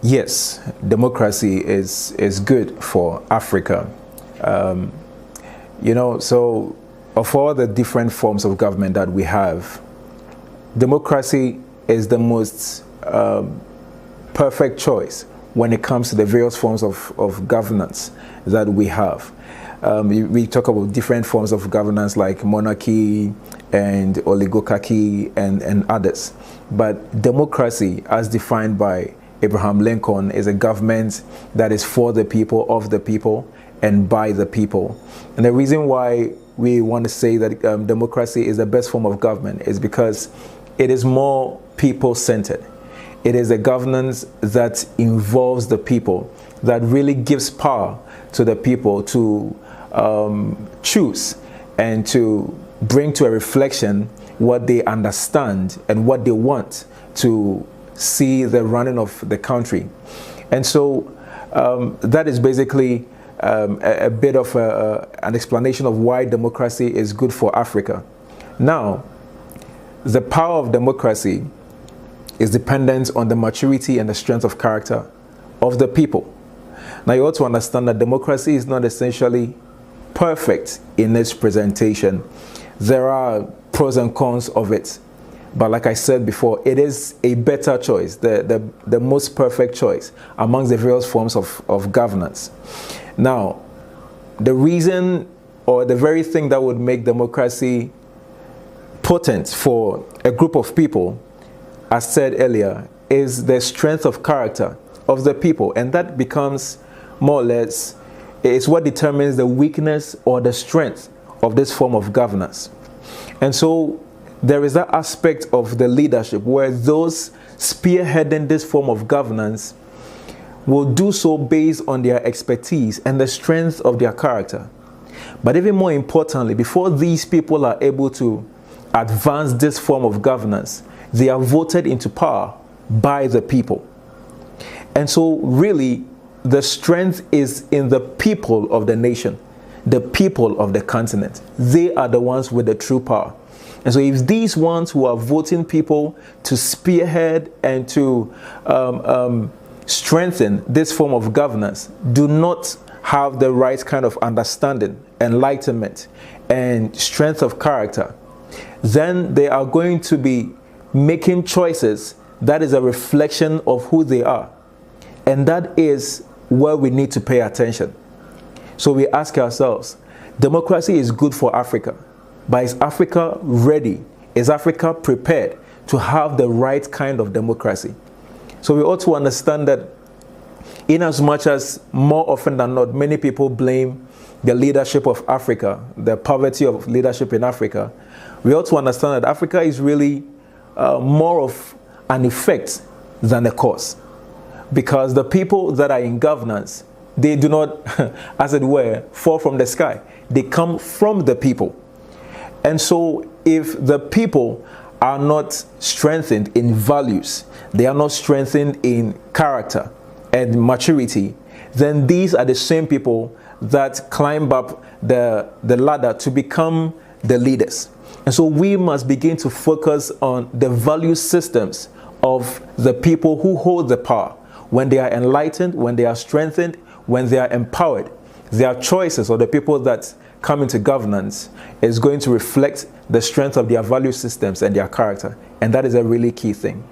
Yes, democracy is good for Africa. Um, so of all the different forms of government that we have, democracy is the most perfect choice when it comes to the various forms of governance that we have. We talk about different forms of governance like monarchy and oligarchy and others. But democracy, as defined by Abraham Lincoln, is a government that is for the people, of the people, and by the people. And the reason why we want to say that democracy is the best form of government is because it is more people-centered. It is a governance that involves the people, that really gives power to the people to choose and to bring to a reflection what they understand and what they want to see the running of the country. And so that is basically a bit of an explanation of why democracy is good for Africa. Now, the power of democracy is dependent on the maturity and the strength of character of the people. Now, you ought to understand that democracy is not essentially perfect in its presentation. There are pros and cons of it. But like I said before, it is a better choice, the most perfect choice amongst the various forms of governance. Now, the reason or the very thing that would make democracy potent for a group of people, as said earlier, is the strength of character of the people. And that becomes more or less, it's what determines the weakness or the strength of this form of governance. And so there is that aspect of the leadership where those spearheading this form of governance will do so based on their expertise and the strength of their character. But even more importantly, before these people are able to advance this form of governance, they are voted into power by the people. And so really, the strength is in the people of the nation, the people of the continent. They are the ones with the true power. And so if these ones who are voting people to spearhead and to strengthen this form of governance do not have the right kind of understanding, enlightenment, and strength of character, then they are going to be making choices that is a reflection of who they are. And that is where we need to pay attention. So we ask ourselves, democracy is good for Africa, but is Africa ready? Is Africa prepared to have the right kind of democracy? So we ought to understand that in as much as more often than not, many people blame the leadership of Africa, the poverty of leadership in Africa, we ought to understand that Africa is really more of an effect than a cause. Because the people that are in governance, they do not, as it were, fall from the sky. They come from the people. And so if the people are not strengthened in values, they are not strengthened in character and maturity, then these are the same people that climb up the ladder to become the leaders. And so we must begin to focus on the value systems of the people who hold the power. When they are enlightened, when they are strengthened, when they are empowered, their choices, or the people that come into governance, is going to reflect the strength of their value systems and their character. And that is a really key thing.